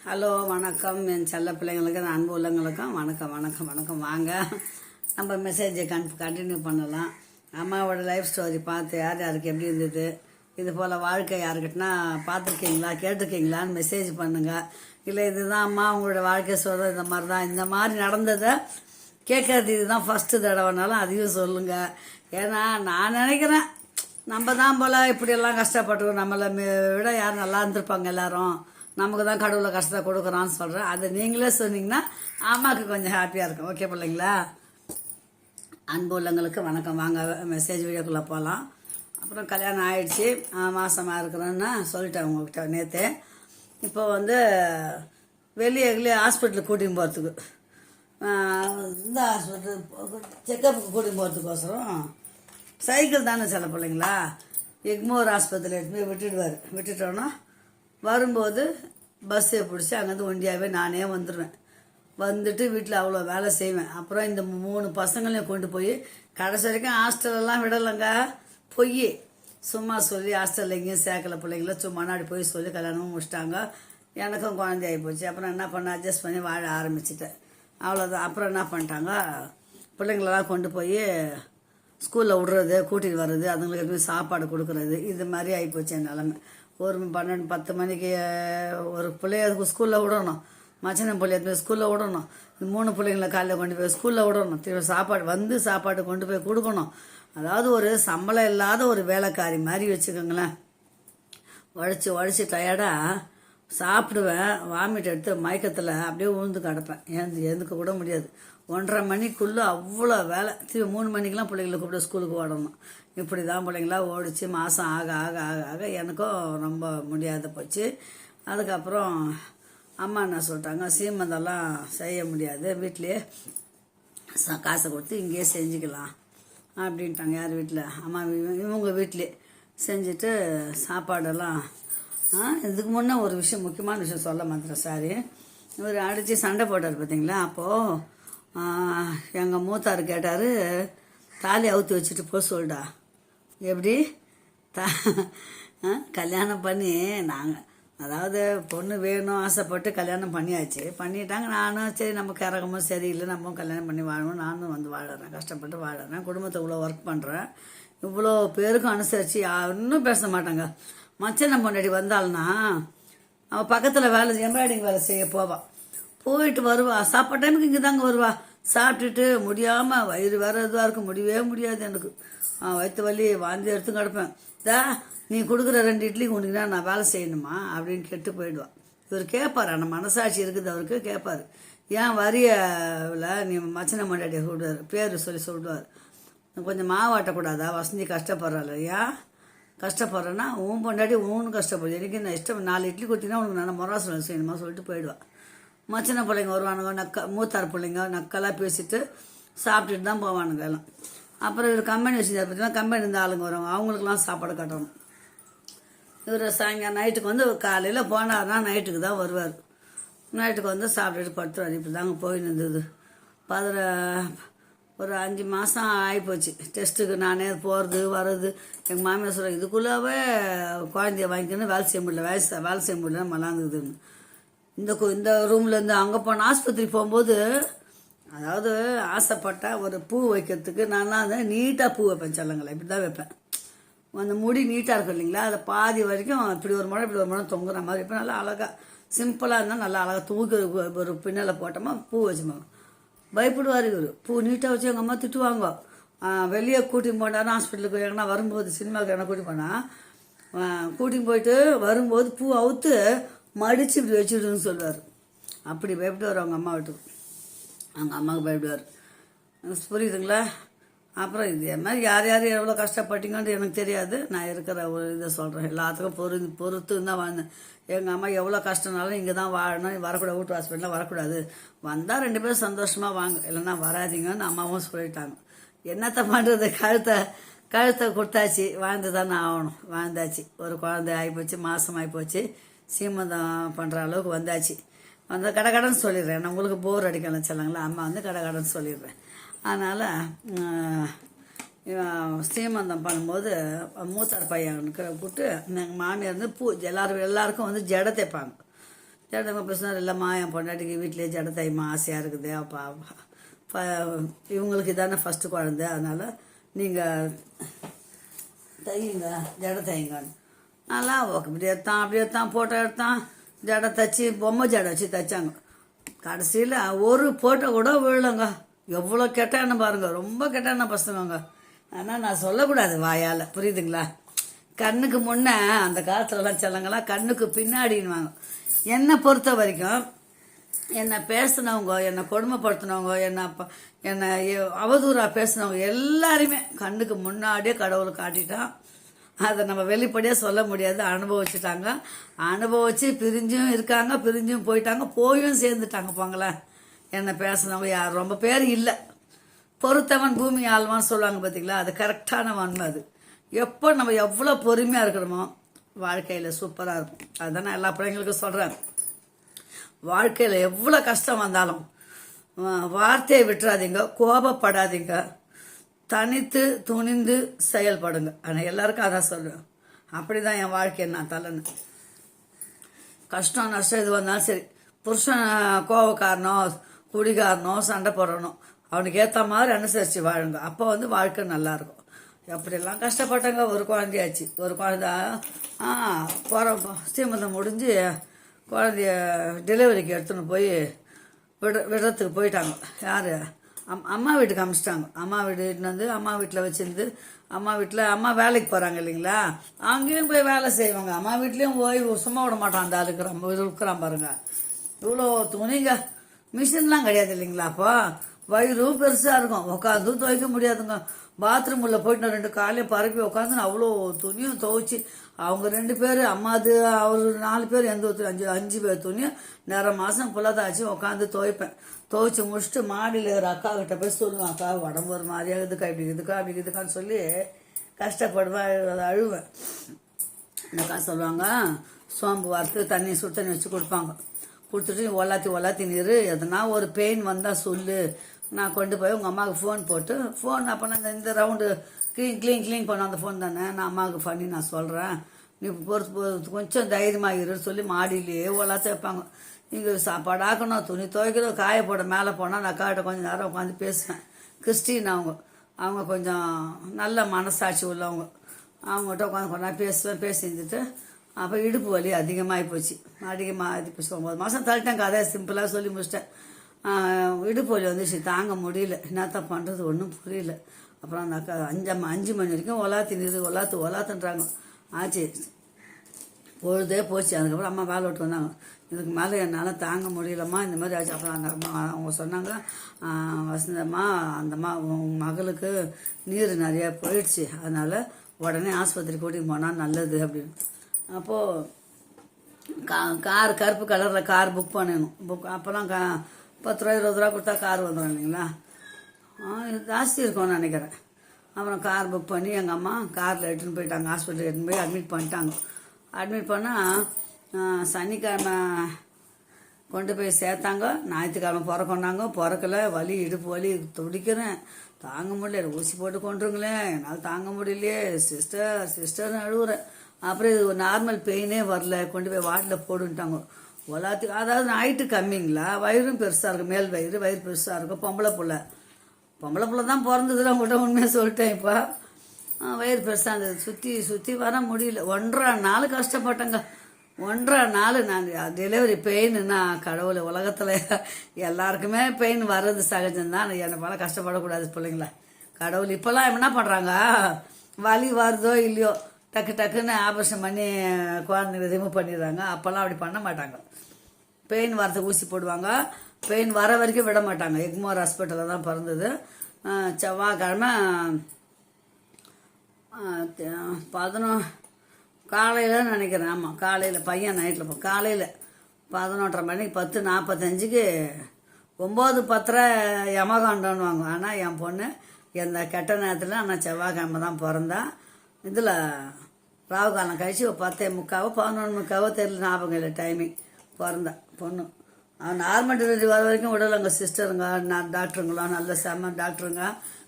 Hello வணக்கம் என் செல்ல பிள்ளைங்களுக்கு அன்பு உள்ளவங்களுக்கும் வணக்கம் வணக்கம் வணக்கம் வாங்க நம்ம மெசேஜை கண்டினியூ பண்ணலாம். அம்மாவோட லைஃப் ஸ்டோரி பார்த்து யார் யாருக்கு எப்படி இருந்தது, இது போல் வாழ்க்கை யாருக்கிட்டனா பார்த்துருக்கீங்களா கேட்டிருக்கீங்களான்னு மெசேஜ் பண்ணுங்கள். இல்லை இதுதான் அம்மா உங்களோட வாழ்க்கை சொல்கிறது இந்த மாதிரி நடந்ததை கேட்கறது இதுதான் ஃபஸ்ட்டு தடவைனாலும் அதையும் சொல்லுங்கள். ஏன்னா நான் நினைக்கிறேன் நம்ம தான் போல் இப்படியெல்லாம் கஷ்டப்பட்டு நம்மளை விட யார் நல்லா இருந்திருப்பாங்க எல்லாரும், நமக்கு தான் கடவுளை கஷ்டத்தை கொடுக்குறான்னு சொல்கிறேன். அதை நீங்களே சொன்னீங்கன்னா அம்மாவுக்கு கொஞ்சம் ஹாப்பியாக இருக்கும். ஓகே பிள்ளைங்களா? அன்பு உள்ளவங்களுக்கு வணக்கம். வாங்க மெசேஜ் வீடியோக்குள்ளே போகலாம். அப்புறம் கல்யாணம் ஆகிடுச்சி, மாதமாக இருக்கிறேன்னு சொல்லிட்டேன் உங்கள்கிட்ட நேற்று. இப்போ வெளியே ஹாஸ்பிட்டலுக்கு கூட்டின்னு போகிறதுக்கு, இந்த ஹாஸ்பிட்டல் செக்கப்புக்கு கூட்டின்னு போகிறதுக்கோசரம் சைக்கிள் தானே சில பிள்ளைங்களா எக்மோர் ஆஸ்பத்திரியில் எடுத்து போய் விட்டுட்டோன்னா வரும்போது பஸ்ஸை பிடிச்சி அங்கேருந்து ஒண்டியாகவே நானே வந்துடுவேன். வந்துட்டு வீட்டில் அவ்வளோ வேலை செய்வேன். அப்புறம் இந்த 3 பசங்களையும் கொண்டு போய் கடைசி வரைக்கும் ஹாஸ்டலெல்லாம் விடலைங்க. பொய் சும்மா சொல்லி ஹாஸ்டலில் எங்கேயும் சேர்க்கல பிள்ளைங்கள சும்மா முன்னாடி போய் சொல்லி கல்யாணமும் முடிச்சிட்டாங்க. எனக்கும் குழந்தையாகி போச்சு. அப்புறம் என்ன பண்ண அட்ஜஸ்ட் பண்ணி வாழ ஆரம்பிச்சிட்டேன். அவ்வளோதான். அப்புறம் என்ன பண்ணிட்டாங்க, பிள்ளைங்களெல்லாம் கொண்டு போய் ஸ்கூலில் விடுறது, கூட்டிகிட்டு வர்றது, அதுங்களுக்கு எப்படி சாப்பாடு கொடுக்குறது, இது மாதிரி ஆகிப்போச்சு என் நிலமை. ஒரு 12-10 மணிக்கு ஒரு பிள்ளைய ஸ்கூலில் விடணும், மச்சனம் பிள்ளைய ஸ்கூலில் விடணும், 3 பிள்ளைங்களை காலையில் கொண்டு போய் ஸ்கூலில் விடணும், திரும்ப சாப்பாடு கொண்டு போய் கொடுக்கணும். அதாவது ஒரு சம்பளம் இல்லாத ஒரு வேலைக்காரி மாதிரி வச்சுக்கோங்களேன். உழைச்சி டயர்டாக சாப்பிடுவேன், வாமிட் எடுத்து மயக்கத்தில் அப்படியே உழுந்து கிடப்பேன். எழுந்துக்க கூட முடியாது. 1:30 மணிக்குள்ளே அவ்வளோ வேலை. 3 மணிக்கெலாம் பிள்ளைங்களை கூப்பிட்டு ஸ்கூலுக்கு ஓடணும். இப்படி தான் பிள்ளைங்களா ஓடிச்சு. மாதம் ஆக ஆக ஆக ஆக எனக்கும் ரொம்ப முடியாத போச்சு. அதுக்கப்புறம் அம்மா என்ன சொல்லிட்டாங்க, சீமந்தெல்லாம் செய்ய முடியாது, வீட்லேயே காசை கொடுத்து இங்கேயே செஞ்சுக்கலாம் அப்படின்ட்டாங்க. யார் வீட்டில்? அம்மா இவங்க வீட்லேயே செஞ்சுட்டு சாப்பாடெல்லாம். இதுக்கு முன்னே ஒரு விஷயம், முக்கியமான விஷயம் சொல்ல மாட்டேன். சாரி, இவர் அடித்து சண்டை போட்டார் பார்த்தீங்களா? அப்போது எங்கள் மூத்தார் கேட்டார், தாலி அவுத்து வச்சுட்டு போக சொல்லிட்டா. எப்படி கல்யாணம் பண்ணி நாங்கள், அதாவது பொண்ணு வேணும் ஆசைப்பட்டு கல்யாணம் பண்ணிட்டாங்க. நானும் சரி நம்ம கரகமும் சரியில்லை, நம்ம கல்யாணம் பண்ணி வாழணும். நானும் வாழறேன், கஷ்டப்பட்டு வாழறேன், குடும்பத்தை இவ்வளோ ஒர்க் பண்ணுறேன், இவ்வளோ பேருக்கும் அனுசரித்து யாரும் பேச மாட்டாங்க. மச்சனை பொண்டாட்டி வந்தாள்னா அவள் பக்கத்தில் எம்ப்ராய்டிங் வேலை செய்ய போயிட்டு வருவா. சாப்பாடு டைமுக்கு இங்கே தாங்க வருவா. சாப்பிட்டுட்டு முடியாமல் வயிறு வேறு இதுவாக இருக்கும், முடியவே முடியாது எனக்கு. வயிற்று வலி வாந்தி எடுத்து கிடப்பேன். நீ கொடுக்குற 2 இட்லி உனக்குன்னா நான் வேலை செய்யணுமா அப்படின்னு கெட்டு போயிடுவான். இவர் கேட்பார், ஆனால் மனசாட்சி இருக்குது அவருக்கு. கேட்பார், ஏன் வரியவில் நீ மச்சனை மண்டாட்டியை சொல்லுவார், பேர் சொல்லி சொல்லுவார், கொஞ்சம் மாவாட்டக்கூடாதா, வசந்தி கஷ்டப்படுறாள், ஏன் கஷ்டப்படுறேன்னா உன் பொண்டாட்டி உன்னு கஷ்டப்படுது, எனக்கு நான் இஷ்டம் 4 இட்லி கொடுத்தீங்கன்னா உனக்கு நான் மொராசம் செய்யணுமா சொல்லிட்டு போயிடுவான். மச்சின பிள்ளைங்க வருவானுங்க, மூத்தார் பிள்ளைங்க நக்கலாக பேசிட்டு சாப்பிட்டுட்டு தான் போவானுங்க எல்லாம். அப்புறம் இவர் கம்பெனி வச்சுருந்தார் பார்த்தீங்கன்னா, கம்பெனி இருந்த ஆளுங்க வருவாங்க, அவங்களுக்குலாம் சாப்பாடு கட்டணும். இவர் சாயங்காலம் நைட்டுக்கு காலையில் போனார்னா நைட்டுக்கு தான் வருவார். நைட்டுக்கு சாப்பிட்டுட்டு படுத்துருவார். இப்படி தாங்க போயின்னு இருந்தது. ஒரு 5 மாதம் ஆகிப்போச்சு. டெஸ்ட்டுக்கு நானே போகிறது வர்றது. எங்கள் மாமியார் சொல்கிறேன், இதுக்குள்ளாவே குழந்தைய வாங்கிக்கணும், வேலை செய்ய முடியல மலாந்துக்குதுன்னு. இந்த ரூம்லேருந்து அங்கே போன ஆஸ்பத்திரி போகும்போது, அதாவது ஆசைப்பட்டா ஒரு பூ வைக்கிறதுக்கு நான் நீட்டாக பூ வைப்பேன். சொல்லுங்களேன், இப்படி தான் வைப்பேன். அந்த முடி நீட்டாக இருக்கும் இல்லைங்களா, அதை பாதி வரைக்கும் இப்படி ஒரு முறை தொங்குற மாதிரி இப்போ நல்லா அழகாக சிம்பிளாக இருந்தால் நல்லா அழகாக தூக்கி ஒரு பின்னலை போட்டோமா பூ வச்சுமாங்க. பயப்படுவார் இவர். பூ நீட்டாக வச்சு எங்கள் அம்மா திட்டுவாங்க. வெளியே கூட்டின்னு போனாலும் ஹாஸ்பிட்டலுக்கு எங்கன்னா வரும்போது, சினிமாவுக்கு எங்கன்னா கூட்டின்னு போயிட்டு வரும்போது பூ அவுத்து மடித்து இப்படி வச்சுடுன்னு சொல்லுவார். அப்படி பயப்படுவார் அவங்க அம்மா வீட்டுக்கு. அவங்க அம்மாவுக்கு பயப்படுவார். புரியுதுங்களா? அப்புறம் இதே மாதிரி யார் எவ்வளோ கஷ்டப்பட்டீங்கன்னு எனக்கு தெரியாது. நான் இருக்கிற ஒரு இதை சொல்கிறேன். எல்லாத்துக்கும் பொறுத்து தான் வாழ்ந்தேன். எங்கள் அம்மா எவ்வளோ கஷ்டம்னாலும் இங்கே தான் வாழணும், வரக்கூடாது, வீட்டு ஹாஸ்பிட்டலில் வரக்கூடாது, வந்தால் 2 பேரும் சந்தோஷமாக வாங்க, இல்லைன்னா வராதிங்கன்னு அம்மாவும் சொல்லிட்டாங்க. என்னத்தை பண்ணுறது, கழுத்தை கொடுத்தாச்சு, வாழ்ந்து தானே ஆகணும். வாழ்ந்தாச்சு. ஒரு குழந்தை ஆகிப்போச்சு, மாதம் ஆகிப்போச்சு, சீமந்தம் பண்ணுற அளவுக்கு வந்தாச்சு. கடைன்னு சொல்லிடுறேன். நான் உங்களுக்கு போர் அடிக்கலாம் சொல்லுங்களா, அம்மா கடைன்னு சொல்லிடுறேன். அதனால் சீமந்தம் பண்ணும்போது மூத்தார் பையனுக்கு கூப்பிட்டு எங்கள் மாமியார் பூ எல்லாருக்கும் ஜடை தைப்பாங்க. ஜடதங்க பேசினார், இல்லைம்மா என் பொண்டாட்டிக்கு வீட்டிலே ஜட தைமா ஆசையாக இருக்குது, அப்பா இவங்களுக்கு தானே ஃபஸ்ட்டு குழந்தை, அதனால் நீங்கள் தையுங்க, ஜட தைங்கன்னு. நல்லா இப்படி எடுத்தான் ஃபோட்டோ எடுத்தான், ஜடை தைச்சி பொம்மை ஜடை வச்சு தைச்சாங்க. கடைசியில் ஒரு ஃபோட்டோ கூட விழலைங்க. எவ்வளோ கெட்ட எண்ணம் பாருங்க, ரொம்ப கெட்ட எண்ணம் பசங்க. ஆனால் நான் சொல்லக்கூடாது வாயால், புரியுதுங்களா? கண்ணுக்கு முன்னே அந்த காலத்துலலாம் செல்லங்களாம் கண்ணுக்கு பின்னாடின்னுவாங்க. என்னை பொறுத்த வரைக்கும் என்னை பேசினவங்க, என்னை கொடுமைப்படுத்தினவங்க, என்னை அவதூறாக பேசினவங்க எல்லாருமே கண்ணுக்கு முன்னாடியே கடவுளை காட்டிட்டான். அதை நம்ம வெளிப்படையாக சொல்ல முடியாது, அனுபவிச்சுட்டாங்க. அனுபவிச்சு பிரிஞ்சும் இருக்காங்க, பிரிஞ்சும் போயிட்டாங்க, போயும் சேர்ந்துட்டாங்க. போங்களேன், என்னை பேசினவங்க யார் ரொம்ப பேர் இல்லை. பொறுத்தவன் பூமி ஆழ்வான்னு சொல்லுவாங்க பார்த்தீங்களா, அது கரெக்டான உண்மை. அது எப்போ நம்ம எவ்வளோ பொறுமையாக இருக்கிறோமோ வாழ்க்கையில் சூப்பராக இருக்கும். அதுதான் நான் எல்லா பிள்ளைங்களுக்கும் சொல்கிறேன். வாழ்க்கையில் எவ்வளோ கஷ்டம் வந்தாலும் வார்த்தையை விட்டுறாதீங்க, கோபப்படாதீங்க, தனித்து துணிந்து செயல்படுங்க. ஆனால் எல்லாருக்கும் அதான் சொல்லுவேன். அப்படி தான் என் வாழ்க்கையை நான் தலைன்னு. கஷ்டம் நஷ்டம் இது வந்தாலும் சரி, புருஷன் கோபக்காரனோ குடிகாரனோ சண்டை போடுறனோ அவனுக்கு ஏற்ற மாதிரி அனுசரித்து வாழுங்க. அப்போ வாழ்க்கை நல்லாயிருக்கும். எப்படியெல்லாம் கஷ்டப்பட்டாங்க. ஒரு குழந்தையாச்சு, ஒரு குழந்த ஸ்ரீமந்தம் முடிஞ்சு குழந்தைய டெலிவரிக்கு எடுத்துன்னு போய் விடுறதுக்கு போயிட்டாங்க. யார்? அம்மா வீட்டுக்கு அனுப்பிச்சிட்டாங்க. அம்மா வீட்டுன்னு வந்து அம்மா வீட்டில் வச்சுருந்து, அம்மா வீட்டில் அம்மா வேலைக்கு போகிறாங்க இல்லைங்களா, அங்கேயும் போய் வேலை செய்வாங்க. அம்மா வீட்லேயும் போய் சும்மா விட மாட்டான். அந்த இருக்கிறான் பாருங்க. இவ்வளோ துணிங்க, மிஷின்லாம் கிடையாது இல்லைங்களா. அப்போ வயிறும் பெருசாக இருக்கும், உட்காந்து துவைக்க முடியாதுங்க. பாத்ரூம் உள்ள போயிட்டு 2 காலையும் பரப்பி உட்காந்து அவ்வளோ துணியும் துவைச்சி, அவங்க 2 பேர் அம்மாது அவர் 4 பேர், எந்த ஒரு 5 பேர் துணியும் நேரம் மாதம் புள்ளதாச்சு உட்காந்து துவைப்பேன். துவைச்சி முடிச்சுட்டு மாடியில் ஒரு அக்கா கிட்ட போய் சொல்லுவேன், அக்கா உடம்பு ஒரு மாதிரியா இதுக்கா இப்படி இதுக்கா அப்படி இதுக்கான்னு சொல்லி கஷ்டப்படுவேன், அழுவேன். இந்த அக்கா சொல்லுவாங்க, சோம்பு வறுத்து தண்ணி சுடு தண்ணி வச்சு கொடுப்பாங்க. கொடுத்துட்டு ஒல்லாத்தி நீர், எதனா ஒரு பெயின் வந்தால் சொல்லு, நான் கொண்டு போய் உங்கள் அம்மாவுக்கு ஃபோன் போட்டு, ஃபோன் அப்போ நான் இந்த ரவுண்டு க்ளீன் பண்ண அந்த ஃபோன் தானே, நான் அம்மாவுக்கு பண்ணி நான் சொல்கிறேன், நீ பொறுத்து கொஞ்சம் தைரியமாகிருன்னு சொல்லி மாடியிலேயே ஒல்லாத்த வைப்பாங்க. இங்கே சாப்பாடு ஆக்கணும், துணி துவைக்கணும், காய போட மேலே போனால் நான் அக்காட்ட கொஞ்சம் நேரம் உட்காந்து பேசுவேன். கிறிஸ்டின் அவங்க கொஞ்சம் நல்ல மனசாட்சி உள்ளவங்க. அவங்ககிட்ட உட்காந்து கொஞ்ச நேரம் பேசுவேன். பேசிட்டு அப்போ இடுப்பு வலி அதிகமாகி போச்சு. 9 மாதம் தள்ளிட்டேன். கதையை சிம்பிளாக சொல்லி முடிச்சிட்டேன். இடுப்பு வலி வந்துச்சு, தாங்க முடியல. என்னத்தான் பண்ணுறது ஒன்றும் புரியல. அப்புறம் அந்த அக்கா 5 மணி வரைக்கும் ஒலாத்துன்றாங்க. ஆச்சு, பொழுதே போச்சு. அதுக்கப்புறம் அம்மா வேலை விட்டு வந்தாங்க. இதுக்கு மேலே என்னால் தாங்க முடியலம்மா, இந்த மாதிரி ஆச்சு. அப்புறம் அந்த அம்மா அவங்க சொன்னாங்க, வசந்தம்மா அந்தம்மா உங்கள் மகளுக்கு நீர் நிறையா போயிடுச்சு, அதனால் உடனே ஆஸ்பத்திரி கூட்டிகிட்டு போனால் நல்லது அப்படின்னு. அப்போது கார் கருப்பு கலரில் கார் புக் பண்ணணும். அப்போலாம் 10 ரூபா 20 ரூபா கொடுத்தா கார் வந்துடும் இல்லைங்களா, ஜாஸ்தி இருக்கும்னு நினைக்கிறேன். அப்புறம் கார் புக் பண்ணி எங்கள் அம்மா காரில் எடுத்துன்னு போயிட்டாங்க. ஹாஸ்பிட்டலுக்கு எடுத்துன்னு போய் அட்மிட் பண்ணிட்டாங்க. அட்மிட் பண்ணால் சனிக்கிழமை கொண்டு போய் சேர்த்தாங்க. ஞாயிற்றுக்கிழமை பிறக்கொண்டாங்க. பிறக்கலை, வலி இடுப்பு வலி துடிக்கிறேன், தாங்க முடியல. ஊசி போட்டு கொண்டுருங்களேன், என்னால் தாங்க முடியலையே சிஸ்டர்னு அழுகுறேன். அப்புறம் இது ஒரு நார்மல் பெயினே வரல, கொண்டு போய் வார்டில் போடுன்ட்டாங்க. அதாவது நைட்டு கம்மிங்களா, வயிறும் பெருசாக இருக்கும், மேல் வயிறு பெருசாக இருக்கும். பொம்பளை புள்ள தான் பிறந்ததுல உங்கள்கிட்ட உண்மையாக சொல்லிட்டேன். இப்போ வயிறு பெருசாக இருந்தது, சுற்றி வர முடியல. 1.5 நாள் கஷ்டப்பட்டேங்க. 1.5 நாள் நான் டெலிவரி பெயின்னா, கடவுள் உலகத்தில் எல்லாருக்குமே பெயின் வர்றது சகஜம்தான். என்னை போல கஷ்டப்படக்கூடாது பிள்ளைங்கள. கடவுள் இப்போல்லாம் என்ன பண்ணுறாங்க, வலி வருதோ இல்லையோ டக்குன்னு ஆப்ரேஷன் பண்ணி குழந்தைங்க ரிமூவ் பண்ணிடுறாங்க. அப்போல்லாம் அப்படி பண்ண மாட்டாங்க. பெயின் வரதுக்கு ஊசி போடுவாங்க, பெயின் வர வரைக்கும் விட மாட்டாங்க. எக்மோர் ஹாஸ்பிட்டலில் தான் பிறந்தது. செவ்வாய்க்கிழமை 11 காலையில் நினைக்கிறேன். ஆமாம், காலையில் பையன் நைட்டில் காலையில் 11:30 மணிக்கு 10:45க்கு 9:10 யமகாண்டன்னுவாங்க. ஆனால் என் பொண்ணு எந்த கெட்ட நேரத்தில் ஆனால் செவ்வாய்க்கிழமை தான் பிறந்தா. இதில் ராவு காலம் கழிச்சு 10:45 11:45 தெரியல, ஞாபகம் இல்லை டைமிங், பிறந்தா பொண்ணு. நார்மல் டெலிவரி வர வரைக்கும் விடலைங்க. சிஸ்டருங்க டாக்டருங்களாம் நல்ல செம்ம டாக்டருங்க.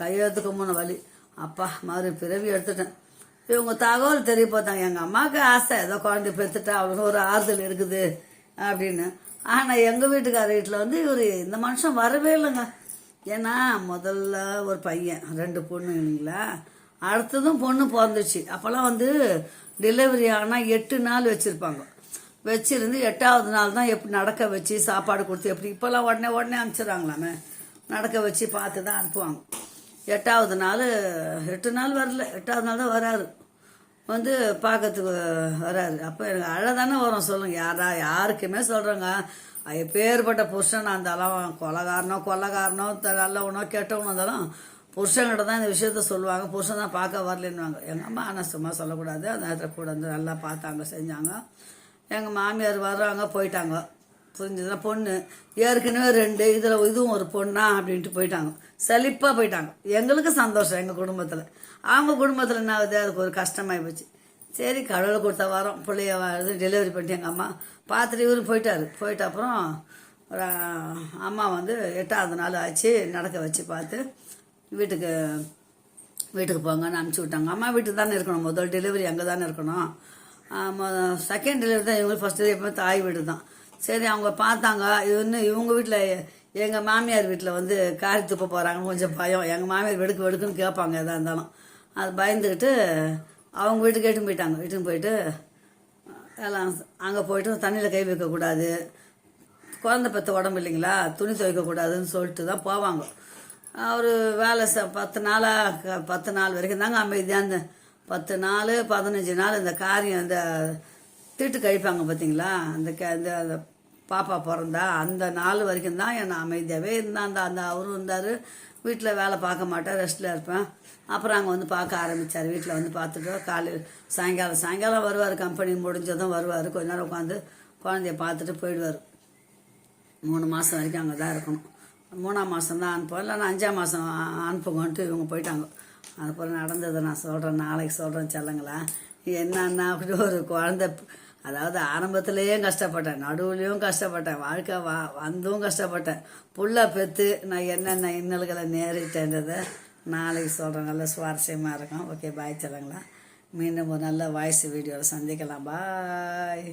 கையெழுத்துக்கு முன்ன வலி, அப்பா மாதிரி பிறவி எடுத்துட்டேன். இவங்க தகவல் தெரிய பார்த்தாங்க. எங்கள் அம்மாவுக்கு ஆசை, ஏதோ குழந்தை பெற்றுட்டா அவளுக்கு ஒரு ஆறுதல் இருக்குது, அப்படின்னு. ஆனால் எங்கள் வீட்டுக்கார வீட்டில் வந்து இவர் இந்த மனுஷன் வரவே இல்லைங்க. ஏன்னா முதல்ல ஒரு பையன் 2 பொண்ணு இல்லைங்களா, அடுத்ததும் பொண்ணு பிறந்துச்சு. அப்போல்லாம் வந்து டெலிவரி ஆனால் 8 நாள் வச்சுருப்பாங்க. வச்சுருந்து 8ஆவது நாள் தான் எப்படி நடக்க வச்சு சாப்பாடு கொடுத்து, எப்படி இப்போல்லாம் உடனே அனுப்பிச்சிடுறாங்களாமே, நடக்க வச்சு பார்த்து தான் அனுப்புவாங்க. 8ஆவது நாள் 8 நாள் வரல, 8ஆவது நாள் தான் வராரு. வந்து பார்க்கறதுக்கு வராரு. அப்போ எனக்கு அழதானே வரும் சொல்லுங்க. யாருக்குமே சொல்கிறேங்க, எப்பேற்பட்ட புருஷனாக இருந்தாலும் கொலகாரனோ நல்லவனோ கெட்டவனோ இருந்தாலும் புருஷன்கிட்ட தான் இந்த விஷயத்த சொல்லுவாங்க. புருஷன் தான் பார்க்க வரலன்னுவாங்க. எங்கள் அம்மா ஆனால் சும்மா சொல்லக்கூடாது, அந்த நேரத்தில் கூட வந்து நல்லா பார்த்தாங்க, செஞ்சாங்க. எங்கள் மாமியார் வர்றாங்க, போயிட்டாங்க. புரிஞ்சதுன்னா பொண்ணு ஏற்கனவே 2, இதுவும் ஒரு பொண்ணா அப்படின்ட்டு போயிட்டாங்க. செழிப்பாக போயிட்டாங்க. எங்களுக்கு சந்தோஷம் எங்கள் குடும்பத்தில். அவங்க குடும்பத்தில் என்ன ஆகுது, அதுக்கு ஒரு கஷ்டமாகி போச்சு. சரி கடவுளை கொடுத்த வாரம் பிள்ளைய டெலிவரி பண்ணிட்டு எங்கள் அம்மா பார்த்துட்டு இவரும் போயிட்டார். போயிட்ட அப்புறம் ஒரு அம்மா வந்து 8ஆவது நாள் ஆச்சு, நடக்க வச்சு பார்த்து வீட்டுக்கு போங்கன்னு அனுப்பிச்சி விட்டாங்க. அம்மா வீட்டுக்கு தானே இருக்கணும், முதல் டெலிவரி அங்கே தானே இருக்கணும். செகண்ட் டெலிவரி தான் இவங்க, ஃபஸ்ட்டு எப்பவுமே தாய் வீடு தான். சரி அவங்க பார்த்தாங்க. இவங்க வீட்டில் எங்கள் மாமியார் வீட்டில் வந்து காரி துப்ப போகிறாங்க, கொஞ்சம் பயம். எங்கள் மாமியார் வெடுக்குன்னு கேட்பாங்க எதாக இருந்தாலும். அது பயந்துக்கிட்டு அவங்க வீட்டுக்கு இட்டுன்னு போயிட்டு எல்லாம் அங்கே போயிட்டு தண்ணியில் கை வைக்கக்கூடாது, குழந்தை பெற்ற உடம்பு இல்லைங்களா, துணி துவைக்கக்கூடாதுன்னு சொல்லிட்டு தான் போவாங்க. அவர் வேலை 10 நாள் வரைக்கும் தாங்க அமைதியாக இந்த 10 நாள் 15 நாள் இந்த காரியம் இந்த தீட்டு கழிப்பாங்க பார்த்தீங்களா, அந்த பாப்பா பிறந்தா அந்த நாள் வரைக்கும் தான் என்னை அமைதியாகவே இருந்தான். அந்த அவரும் இருந்தார். வீட்டில் வேலை பார்க்க மாட்டேன், ரெஸ்ட்டில் இருப்பேன். அப்புறம் அங்கே வந்து பார்க்க ஆரம்பித்தார். வீட்டில் வந்து பார்த்துட்டு காலையில் சாயங்காலம் வருவார். கம்பெனி முடிஞ்சதும் வருவார். கொஞ்ச நேரம் உட்காந்து குழந்தைய பார்த்துட்டு போயிடுவார். 3 மாதம் வரைக்கும் அங்கே தான் இருக்கணும். 3ஆம் மாதம் தான் அனுப்புவோம், இல்லைன்னா 5ஆம் மாதம் அனுப்புங்கன்ட்டு இவங்க போயிட்டாங்க. அதுக்கப்புறம் நடந்ததை நான் சொல்கிறேன், நாளைக்கு சொல்கிறேன் செல்லங்களா. என்னன்னா அப்படி ஒரு குழந்தை, அதாவது ஆரம்பத்துலேயே கஷ்டப்பட்டேன், நடுவுலையும் கஷ்டப்பட்டேன், வாழ்க்கை வந்தும் கஷ்டப்பட்டேன், புள்ள பெற்று நான் என்னென்ன இன்னல்களை நேரிட்டேன்றதை நாளைக்கு சொல்கிறேன். நல்ல சுவாரஸ்யமாக இருக்கும். ஓகே, பாய் செல்லங்களா. மீண்டும் ஒரு நல்ல வாய்ஸ் வீடியோவில் சந்திக்கலாம். பாய்.